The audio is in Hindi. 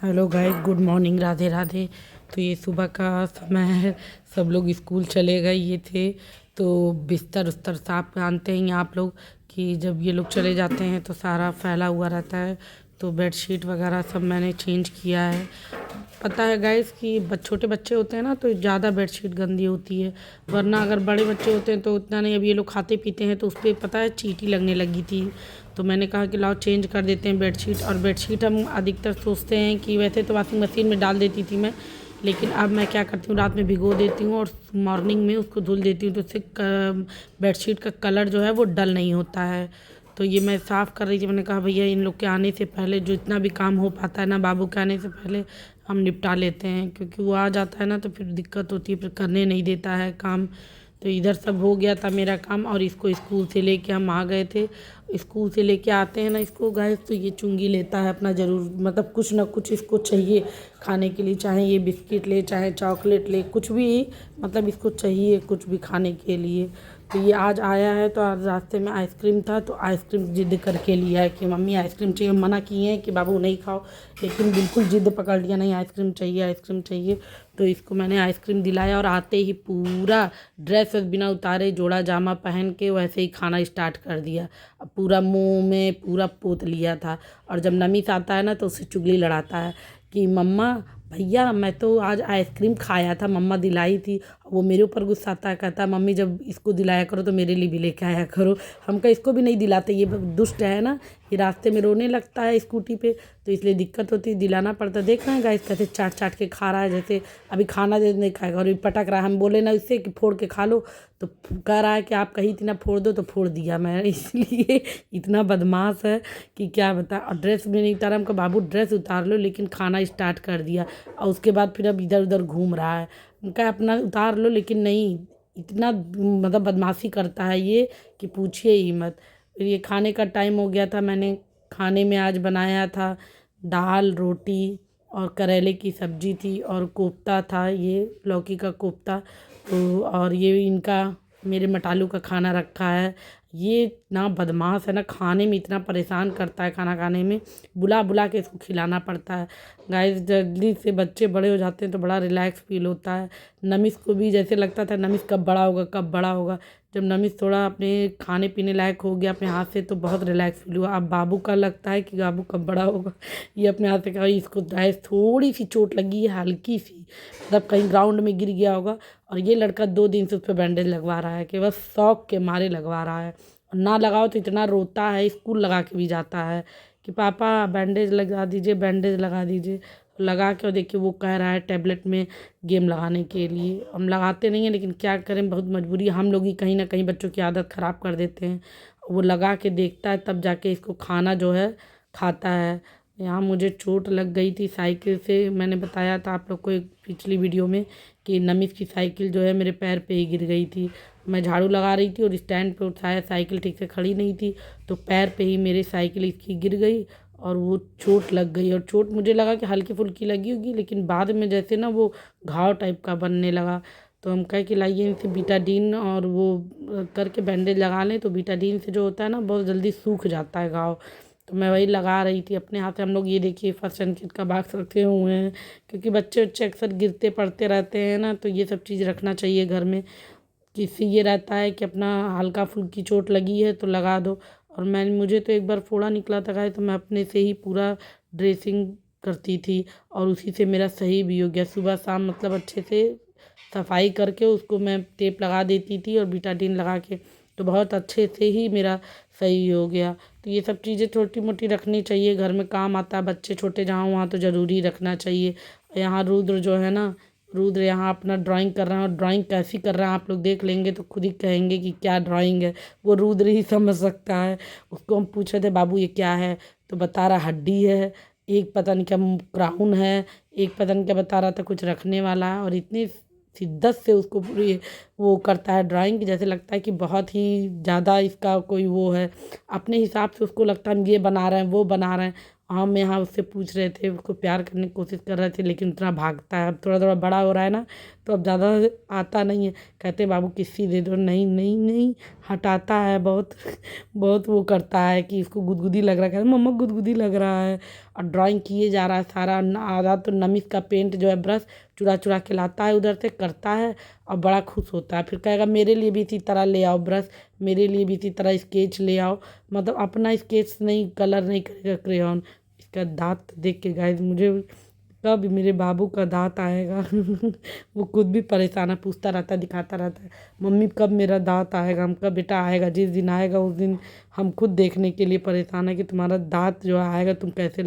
Hello guys, good morning, Radhe Radhe. तो ये सुबह का समय है, सब लोग स्कूल चले गए ये थे। तो बिस्तर उस्तर साफ जानते हैं आप लोग कि जब ये लोग चले जाते हैं तो सारा फैला हुआ रहता है। तो बेडशीट वगैरह सब मैंने चेंज किया है। पता है गाइस कि छोटे बच्चे होते हैं ना तो ज़्यादा बेडशीट गंदी होती है, वरना अगर बड़े बच्चे होते हैं तो उतना नहीं। अब ये लोग खाते पीते हैं तो उस पर पता है चींटी लगने लगी थी। तो मैंने कहा कि लाओ चेंज कर देते हैं बेडशीट। और बेडशीट हम अधिकतर सोचते हैं कि वैसे तो वॉशिंग मशीन में डाल देती थी मैं, लेकिन अब मैं क्या करती हूँ, रात में भिगो देती हूँ और मॉर्निंग में उसको धुल देती हूँ। तो उससे बेडशीट का कलर जो है वो डल नहीं होता है। तो ये मैं साफ़ कर रही थी, मैंने कहा भैया इन लोग के आने से पहले जो इतना भी काम हो पाता है ना, बाबू के आने से पहले हम निपटा लेते हैं, क्योंकि वो आ जाता है ना तो फिर दिक्कत होती है, फिर करने नहीं देता है काम। तो इधर सब हो गया था मेरा काम। और इसको स्कूल से लेके हम आ गए थे। स्कूल से लेके आते हैं ना इसको गाइस, तो ये चुंगी लेता है अपना ज़रूर, मतलब कुछ ना कुछ इसको चाहिए खाने के लिए, चाहे ये बिस्किट ले चाहे चॉकलेट ले, कुछ भी मतलब इसको चाहिए कुछ भी खाने के लिए। तो ये आज आया है तो आज रास्ते में आइसक्रीम था तो आइसक्रीम ज़िद करके लिया है कि मम्मी आइसक्रीम चाहिए। मना किए हैं कि बाबू नहीं खाओ, लेकिन बिल्कुल ज़िद पकड़ लिया, नहीं आइसक्रीम चाहिए आइसक्रीम चाहिए। तो इसको मैंने आइसक्रीम दिलाया और आते ही पूरा ड्रेस बिना उतारे जोड़ा जामा पहन के वैसे ही खाना स्टार्ट कर दिया। अब पूरा मुंह में पूरा पोत लिया था। और जब नमीस आता है ना तो उससे चुगली लड़ाता है कि मम्मा भैया मैं तो आज आइसक्रीम खाया था, मम्मा दिलाई थी। वो मेरे ऊपर गुस्साता है, कहता है मम्मी जब इसको दिलाया करो तो मेरे लिए भी लेके आया करो। हम का इसको भी नहीं दिलाते, ये दुष्ट है ना, ये रास्ते में रोने लगता है स्कूटी पे, तो इसलिए दिक्कत होती है, दिलाना पड़ता है। देख रहे हैं गाइस कैसे चाट चाट के खा रहा है, जैसे अभी खाना दे नहीं खाएगा और ये पटक रहा है। हम बोले ना इससे कि फोड़ के खा लो, तो कह रहा है कि आप कहीं इतना फोड़ दो, तो फोड़ दिया मैं। इसलिए इतना बदमाश है कि क्या बता। और ड्रेस भी नहीं उतारा, हमका बाबू ड्रेस उतार लो, लेकिन खाना स्टार्ट कर दिया। और उसके बाद फिर अब इधर उधर घूम रहा है। उनका अपना उतार लो, लेकिन नहीं, इतना मतलब बदमाशी करता है ये कि पूछिए ही मत। फिर ये खाने का टाइम हो गया था। मैंने खाने में आज बनाया था दाल रोटी और करेले की सब्जी थी और कोफ्ता था, ये लौकी का कोफ्ता। तो और ये इनका मेरे मटालू का खाना रखा है। ये इतना बदमाश है ना, खाने में इतना परेशान करता है, खाना खाने में बुला बुला के इसको खिलाना पड़ता है। गाइस जल्दी से बच्चे बड़े हो जाते हैं तो बड़ा रिलैक्स फील होता है। नमिस को भी जैसे लगता था नमिस कब बड़ा होगा कब बड़ा होगा। जब नमिस थोड़ा अपने खाने पीने लायक हो गया अपने हाथ से तो बहुत रिलैक्स फील हुआ। अब बाबू का लगता है कि बाबू कब बड़ा होगा। ये अपने हाथ से कहा, इसको थोड़ी सी चोट लगी है हल्की सी, मतलब कहीं ग्राउंड में गिर गया होगा। और ये लड़का 2 दिन से उस पर बैंडेज लगवा रहा है कि बस शौक के मारे लगवा रहा है। और ना लगाओ तो इतना रोता है, स्कूल लगा के भी जाता है कि पापा बैंडेज लगा दीजिए बैंडेज लगा दीजिए। लगा के और देखिए वो कह रहा है टैबलेट में गेम लगाने के लिए। हम लगाते नहीं हैं, लेकिन क्या करें, बहुत मजबूरी, हम लोग ही कहीं ना कहीं बच्चों की आदत ख़राब कर देते हैं। वो लगा के देखता है तब जाके इसको खाना जो है खाता है। यहाँ मुझे चोट लग गई थी साइकिल से, मैंने बताया था आप लोग को एक पिछली वीडियो में कि नमिस की साइकिल जो है मेरे पैर पे ही गिर गई थी। मैं झाड़ू लगा रही थी और स्टैंड पे उठाया, साइकिल ठीक से खड़ी नहीं थी, तो पैर पे ही मेरी साइकिल इसकी गिर गई और वो चोट लग गई। और चोट मुझे लगा कि हल्की फुल्की लगी होगी, लेकिन बाद में जैसे ना वो घाव टाइप का बनने लगा। तो हम कहे कि लाइए इनसे बीटाडीन और वो करके बैंडेज लगा लें। तो बीटाडीन से जो होता है ना बहुत जल्दी सूख जाता है घाव। तो मैं वही लगा रही थी अपने हाथ से। हम लोग ये देखिए फर्स्ट एड किट का बॉक्स रखे हुए हैं, क्योंकि बच्चे बच्चे अक्सर गिरते पड़ते रहते हैं ना, तो ये सब चीज़ रखना चाहिए घर में। किसी ये रहता है कि अपना हल्का फुल्की चोट लगी है तो लगा दो। और मुझे तो एक बार फोड़ा निकला था गाइस, तो मैं अपने से ही पूरा ड्रेसिंग करती थी और उसी से मेरा सही भी हो गया। सुबह शाम मतलब अच्छे से सफाई करके उसको मैं टेप लगा देती थी और बीटाडीन लगा के, तो बहुत अच्छे से ही मेरा सही हो गया। तो ये सब चीज़ें छोटी मोटी रखनी चाहिए, घर में काम आता है। बच्चे छोटे जहाँ वहाँ तो ज़रूरी रखना चाहिए। यहाँ रुद्र जो है ना, रुद्र यहाँ अपना ड्राइंग कर रहा है और ड्राइंग कैसी कर रहा है आप लोग देख लेंगे तो खुद ही कहेंगे कि क्या ड्राइंग है। वो रुद्र ही समझ सकता है। उसको हम पूछे थे बाबू ये क्या है, तो बता रहा हड्डी है, एक पता नहीं क्या क्राउन है, एक पता नहीं क्या बता रहा था कुछ रखने वाला है। और इतनी शिद्दत से उसको पूरी वो करता है ड्राइंग की, जैसे लगता है कि बहुत ही ज़्यादा इसका कोई वो है। अपने हिसाब से उसको लगता है हम ये बना रहे हैं वो बना रहे हैं। हम यहाँ उससे पूछ रहे थे, उसको प्यार करने की कोशिश कर रहे थे, लेकिन उतना भागता है। अब थोड़ा थोड़ा बड़ा हो रहा है ना, तो अब ज़्यादा आता नहीं है। कहते बाबू किस्सी दे दो, नहीं नहीं नहीं, हटाता है बहुत। बहुत वो करता है कि इसको गुदगुदी लग रहा है, कहते मम्मा गुदगुदी लग रहा है। और ड्राइंग किए जा रहा है सारा, आधा तो नमिस का पेंट जो है ब्रश चुरा चुरा के लाता है, उधर से करता है और बड़ा खुश होता है। फिर कहेगा मेरे लिए भी इसी तरह ले आओ ब्रश, मेरे लिए भी इसी तरह स्केच ले आओ। मतलब अपना स्केच नहीं, कलर नहीं करेगा क्रेयॉन। इसका दांत देख के गाइस मुझे कब मेरे बाबू का दांत आएगा। वो खुद भी परेशान है, पूछता रहता है, दिखाता रहता है, मम्मी कब मेरा दांत आएगा। हम कब बेटा आएगा, जिस दिन आएगा उस दिन हम खुद देखने के लिए परेशान है कि तुम्हारा दांत जो आएगा तुम कैसे